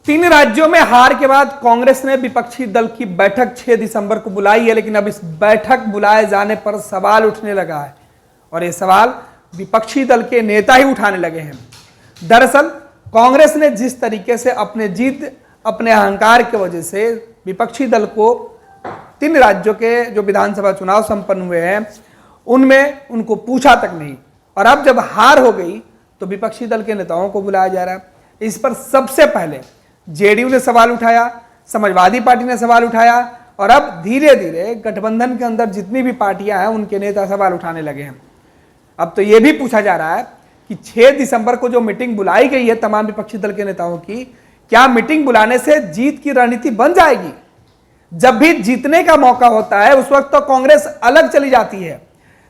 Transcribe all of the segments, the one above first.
तीन राज्यों में हार के बाद कांग्रेस ने विपक्षी दल की बैठक 6 दिसंबर को बुलाई है, लेकिन अब इस बैठक बुलाए जाने पर सवाल उठने लगा है और ये सवाल विपक्षी दल के नेता ही उठाने लगे हैं। दरअसल कांग्रेस ने जिस तरीके से अपने अहंकार की वजह से विपक्षी दल को 3 राज्यों के जो विधानसभा चुनाव संपन्न हुए हैं उनमें उनको पूछा तक नहीं, और अब जब हार हो गई तो विपक्षी दल के नेताओं को बुलाया जा रहा है। इस पर सबसे पहले जेडीयू ने सवाल उठाया, समाजवादी पार्टी ने सवाल उठाया और अब धीरे धीरे गठबंधन के अंदर जितनी भी पार्टियां हैं उनके नेता सवाल उठाने लगे हैं। अब तो यह भी पूछा जा रहा है कि 6 दिसंबर को जो मीटिंग बुलाई गई है तमाम विपक्षी दल के नेताओं की, क्या मीटिंग बुलाने से जीत की रणनीति बन जाएगी? जब भी जीतने का मौका होता है उस वक्त तो कांग्रेस अलग चली जाती है,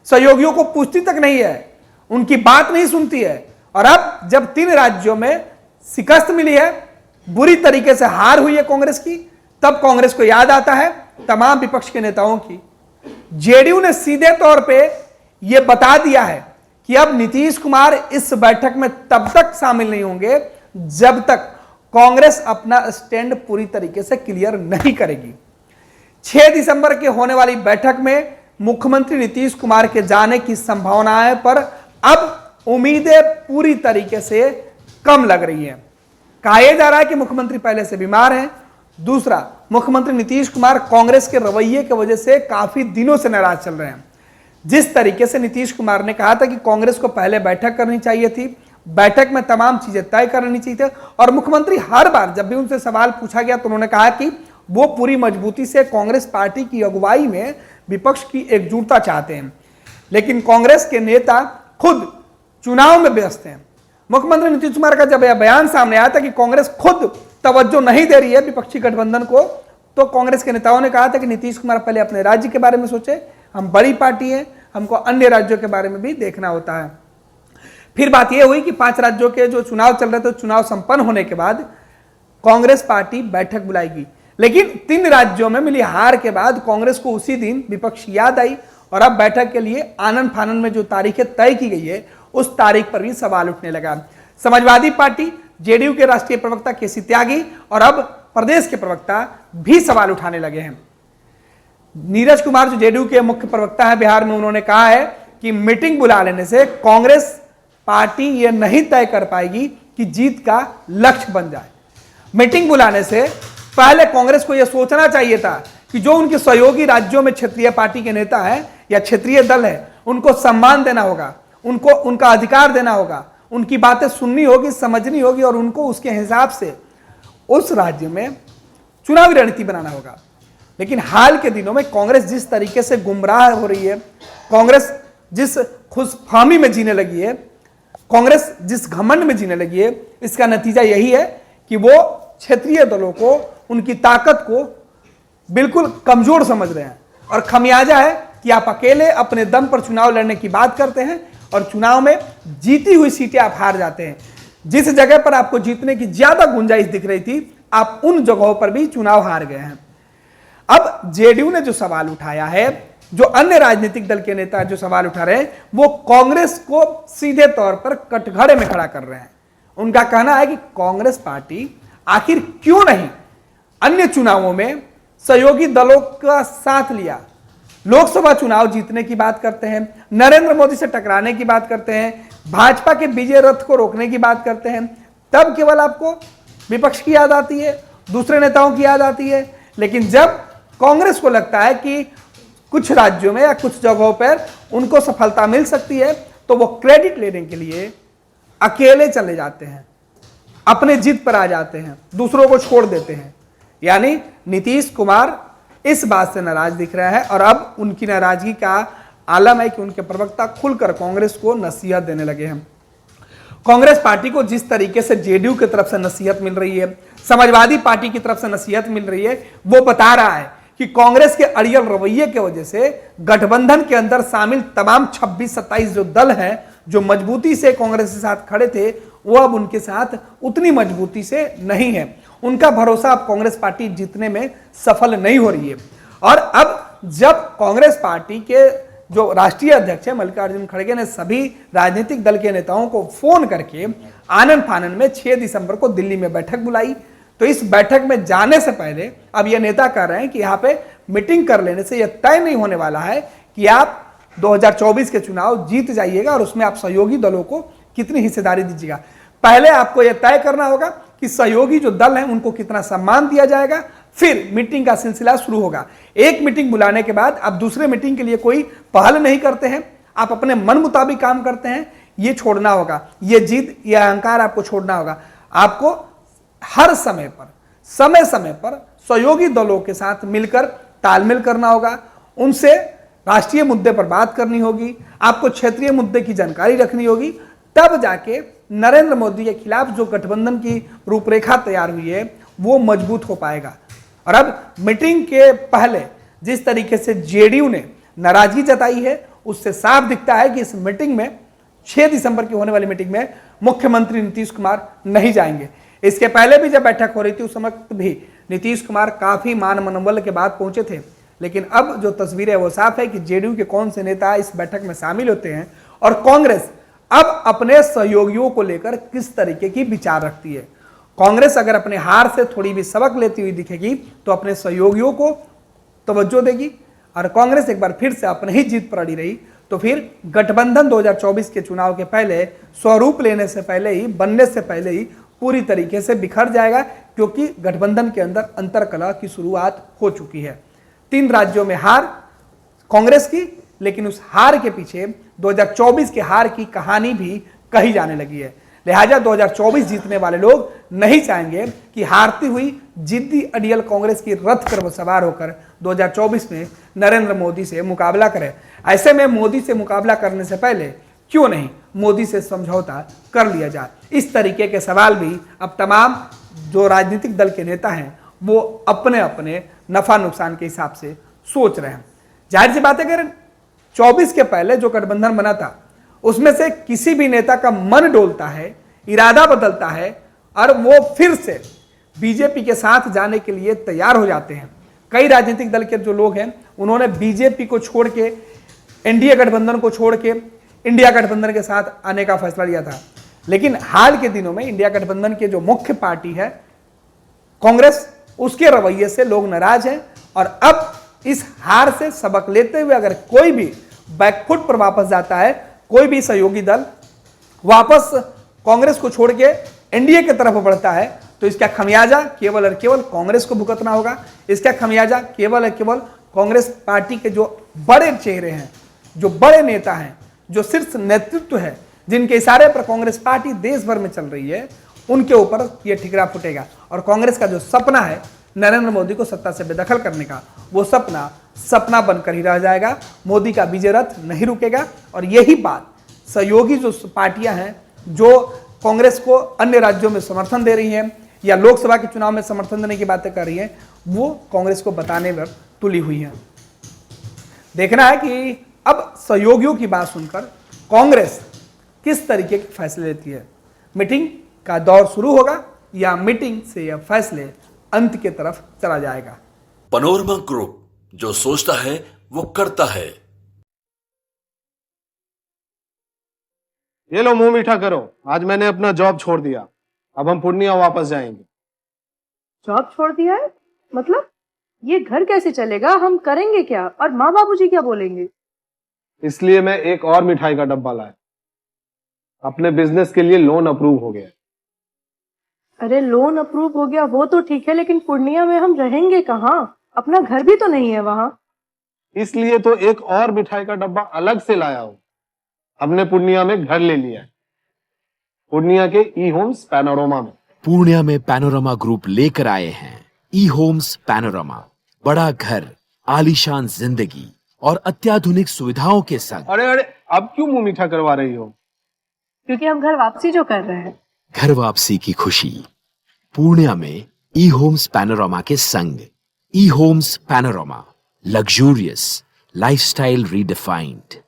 सहयोगियों को पूछती तक नहीं है, उनकी बात नहीं सुनती है। और अब जब 3 राज्यों में शिकस्त मिली है, बुरी तरीके से हार हुई है कांग्रेस की, तब कांग्रेस को याद आता है तमाम विपक्ष के नेताओं की। जेडीयू ने सीधे तौर पे यह बता दिया है कि अब नीतीश कुमार इस बैठक में तब तक शामिल नहीं होंगे जब तक कांग्रेस अपना स्टैंड पूरी तरीके से क्लियर नहीं करेगी। 6 दिसंबर के होने वाली बैठक में मुख्यमंत्री नीतीश कुमार के जाने की संभावनाएं पर अब उम्मीदें पूरी तरीके से कम लग रही हैं। कहा जा रहा है कि मुख्यमंत्री पहले से बीमार हैं। दूसरा, मुख्यमंत्री नीतीश कुमार कांग्रेस के रवैये की वजह से काफी दिनों से नाराज चल रहे हैं। जिस तरीके से नीतीश कुमार ने कहा था कि कांग्रेस को पहले बैठक करनी चाहिए थी, बैठक में तमाम चीजें तय करनी चाहिए थी, और मुख्यमंत्री हर बार जब भी उनसे सवाल पूछा गया तो उन्होंने कहा कि वो पूरी मजबूती से कांग्रेस पार्टी की अगुवाई में विपक्ष की एकजुटता चाहते हैं। लेकिन कांग्रेस के नेता खुद चुनाव में व्यस्त हैं। मुख्यमंत्री नीतीश कुमार का जब यह बयान सामने आया था कि कांग्रेस खुद तवज्जो नहीं दे रही है विपक्षी गठबंधन को, तो कांग्रेस के नेताओं ने कहा था कि नीतीश कुमार पहले अपने राज्य के बारे में सोचे, हम बड़ी पार्टी हैं, हमको अन्य राज्यों के बारे में भी देखना होता है। फिर बात यह हुई कि 5 राज्यों के जो चुनाव चल रहे थे, चुनाव संपन्न होने के बाद कांग्रेस पार्टी बैठक बुलाएगी, लेकिन 3 राज्यों में मिली हार के बाद कांग्रेस को उसी दिन विपक्ष याद आई और अब बैठक के लिए आनन फानन में जो तारीखें तय की गई है उस तारीख पर भी सवाल उठने लगा। समाजवादी पार्टी, जेडीयू के राष्ट्रीय प्रवक्ता केसी त्यागी और अब प्रदेश के प्रवक्ता भी सवाल उठाने लगे हैं। नीरज कुमार जो जेडीयू के मुख्य प्रवक्ता है बिहार में, उन्होंने कहा है कि मीटिंग बुला लेने से कांग्रेस पार्टी यह नहीं तय कर पाएगी कि जीत का लक्ष्य बन जाए। मीटिंग बुलाने से पहले कांग्रेस को यह सोचना चाहिए था कि जो उनके सहयोगी राज्यों में क्षेत्रीय पार्टी के नेता है या क्षेत्रीय दल है उनको सम्मान देना होगा, उनको उनका अधिकार देना होगा, उनकी बातें सुननी होगी, समझनी होगी और उनको उसके हिसाब से उस राज्य में चुनावी रणनीति बनाना होगा। लेकिन हाल के दिनों में कांग्रेस जिस तरीके से गुमराह हो रही है, कांग्रेस जिस खुशफहमी में जीने लगी है, कांग्रेस जिस घमंड में जीने लगी है, इसका नतीजा यही है कि वो क्षेत्रीय दलों को, उनकी ताकत को बिल्कुल कमजोर समझ रहे हैं। और खमियाजा है कि आप अकेले अपने दम पर चुनाव लड़ने की बात करते हैं और चुनाव में जीती हुई सीटें आप हार जाते हैं। जिस जगह पर आपको जीतने की ज्यादा गुंजाइश दिख रही थी, आप उन जगहों पर भी चुनाव हार गए हैं। अब जेडीयू ने जो सवाल उठाया है, जो अन्य राजनीतिक दल के नेता जो सवाल उठा रहे हैं, वो कांग्रेस को सीधे तौर पर कटघरे में खड़ा कर रहे हैं। उनका कहना है कि कांग्रेस पार्टी आखिर क्यों नहीं अन्य चुनावों में सहयोगी दलों का साथ लिया। लोकसभा चुनाव जीतने की बात करते हैं, नरेंद्र मोदी से टकराने की बात करते हैं, भाजपा के विजय रथ को रोकने की बात करते हैं, तब केवल आपको विपक्ष की याद आती है, दूसरे नेताओं की याद आती है। लेकिन जब कांग्रेस को लगता है कि कुछ राज्यों में या कुछ जगहों पर उनको सफलता मिल सकती है तो वो क्रेडिट लेने के लिए अकेले चले जाते हैं, अपने जिद पर आ जाते हैं, दूसरों को छोड़ देते हैं। यानी नीतीश कुमार इस बात से नाराज दिख रहा है और अब उनकी नाराजगी का आलम है कि उनके प्रवक्ता खुलकर कांग्रेस को नसीहत देने लगे हैं। कांग्रेस पार्टी को जिस तरीके से जेडीयू की तरफ से नसीहत मिल रही है, समाजवादी पार्टी की तरफ से नसीहत मिल रही है, वो बता रहा है कि कांग्रेस के अड़ियल रवैये की वजह से गठबंधन के अंदर शामिल तमाम 26-27 जो दल हैं, जो मजबूती से कांग्रेस के साथ खड़े थे, वो अब उनके साथ उतनी मजबूती से नहीं है। उनका भरोसा अब कांग्रेस पार्टी जीतने में सफल नहीं हो रही है। और अब जब कांग्रेस पार्टी के जो राष्ट्रीय अध्यक्ष है मल्लिकार्जुन खड़गे ने सभी राजनीतिक दल के नेताओं को फोन करके आनन फानन में 6 दिसंबर को दिल्ली में बैठक बुलाई, तो इस बैठक में जाने से पहले अब ये नेता कह रहे हैं कि यहाँ पे मीटिंग कर लेने से यह तय नहीं होने वाला है कि आप 2024 के चुनाव जीत जाइएगा और उसमें आप सहयोगी दलों को कितनी हिस्सेदारी दीजिएगा। पहले आपको यह तय करना होगा कि सहयोगी जो दल हैं उनको कितना सम्मान दिया जाएगा, फिर मीटिंग का सिलसिला शुरू होगा। एक मीटिंग बुलाने के बाद आप दूसरे मीटिंग के लिए कोई पहल नहीं करते हैं, आप अपने मन मुताबिक काम करते हैं, ये छोड़ना होगा। ये जिद, ये अहंकार आपको छोड़ना होगा। आपको हर समय पर सहयोगी दलों के साथ मिलकर तालमेल करना होगा, उनसे राष्ट्रीय मुद्दे पर बात करनी होगी, आपको क्षेत्रीय मुद्दे की जानकारी रखनी होगी। तब जाके नरेंद्र मोदी के खिलाफ जो गठबंधन की रूपरेखा तैयार हुई है वो मजबूत हो पाएगा। और अब मीटिंग के पहले जिस तरीके से जेडीयू ने नाराजगी जताई है उससे साफ दिखता है कि इस मीटिंग में 6 दिसंबर की होने वाली मीटिंग में मुख्यमंत्री नीतीश कुमार नहीं जाएंगे। इसके पहले भी जब बैठक हो रही थी उस समय भी नीतीश कुमार काफी मान मनोबल के बाद पहुंचे थे, लेकिन अब जो तस्वीर है वो साफ है कि जेडीयू के कौन से नेता इस बैठक में शामिल होते हैं और कांग्रेस अब अपने सहयोगियों को लेकर किस तरीके की विचार रखती है। कांग्रेस अगर अपने हार से थोड़ी भी सबक लेती हुई दिखेगी तो अपने सहयोगियों को तवज्जो देगी, और कांग्रेस एक बार फिर से अपने ही जीत पर अड़ी रही तो फिर गठबंधन 2024 के चुनाव के पहले स्वरूप लेने से पहले ही, बनने से पहले ही पूरी तरीके से बिखर जाएगा, क्योंकि गठबंधन के अंदर अंतरकलह की शुरुआत हो चुकी है। 3 राज्यों में हार कांग्रेस की, लेकिन उस हार के पीछे 2024 के हार की कहानी भी कही जाने लगी है। लिहाजा 2024 जीतने वाले लोग नहीं चाहेंगे कि हारती हुई जिद्दी अड़ियल कांग्रेस की रथ पर सवार होकर 2024 में नरेंद्र मोदी से मुकाबला करें। ऐसे में मोदी से मुकाबला करने से पहले क्यों नहीं मोदी से समझौता कर लिया जाए। इस तरीके के सवाल भी अब तमाम जो राजनीतिक दल के नेता हैं वो अपने अपने नफा नुकसान के हिसाब से सोच रहे हैं। जाहिर सी बात है, अगर 24 के पहले जो गठबंधन बना था उसमें से किसी भी नेता का मन डोलता है, इरादा बदलता है और वो फिर से बीजेपी के साथ जाने के लिए तैयार हो जाते हैं। कई राजनीतिक दल के जो लोग हैं उन्होंने बीजेपी को छोड़ के, एनडीए गठबंधन को छोड़ के इंडिया गठबंधन के साथ आने का फैसला लिया था, लेकिन हाल के दिनों में इंडिया गठबंधन के जो मुख्य पार्टी है कांग्रेस, उसके रवैये से लोग नाराज हैं। और अब इस हार से सबक लेते हुए अगर कोई भी बैकफुट पर वापस जाता है, कोई भी सहयोगी दल वापस कांग्रेस को छोड़ के एनडीए की तरफ बढ़ता है, तो इसका खमियाजा केवल और केवल कांग्रेस को भुगतना होगा। इसका खमियाजा केवल और केवल कांग्रेस पार्टी के जो बड़े चेहरे हैं, जो बड़े नेता हैं, जो शीर्ष नेतृत्व है, जिनके इशारे पर कांग्रेस पार्टी देश भर में चल रही है, उनके ऊपर यह ठिकरा फूटेगा। और कांग्रेस का जो सपना है नरेंद्र मोदी को सत्ता से बेदखल करने का, वो सपना बनकर ही रह जाएगा। मोदी का विजय रथ नहीं रुकेगा। और यही बात सहयोगी जो पार्टियां हैं जो कांग्रेस को अन्य राज्यों में समर्थन दे रही हैं या लोकसभा के चुनाव में समर्थन देने की बातें कर रही हैं, वो कांग्रेस को बताने पर तुली हुई हैं। देखना है कि अब सहयोगियों की बात सुनकर कांग्रेस किस तरीके के फैसले लेती है। मीटिंग का दौर शुरू होगा या मीटिंग से यह फैसले अंत की तरफ चला जाएगा। पैनोरमा ग्रुप, जो सोचता है वो करता है। ये लो मुंह मीठा करो, आज मैंने अपना जॉब छोड़ दिया, अब हम पूर्णिया वापस जाएंगे। जॉब छोड़ दिया है? मतलब ये घर कैसे चलेगा? हम करेंगे क्या? और माँ बाबूजी क्या बोलेंगे? इसलिए मैं एक और मिठाई का डब्बा लाया। अपने बिजनेस के लिए लोन अप्रूव हो गया। अरे लोन अप्रूव हो गया वो तो ठीक है, लेकिन पूर्णिया में हम रहेंगे कहाँ? अपना घर भी तो नहीं है वहां। इसलिए तो एक और मिठाई का डब्बा अलग से लाया हूं। हमने पूर्णिया में घर ले लिया है, पूर्णिया के ई होम्स पैनोरमा में। पूर्णिया में पैनोरमा ग्रुप लेकर आए हैं ई होम्स पैनोरमा। बड़ा घर, आलीशान जिंदगी और अत्याधुनिक सुविधाओं के संग। अरे अब क्यों मुंह मीठा करवा रही हो? क्योंकि हम घर वापसी जो कर रहे हैं। घर वापसी की खुशी पूर्णिया में ई होम्स पैनोरमा के संग। E Homes Panorama, luxurious lifestyle redefined.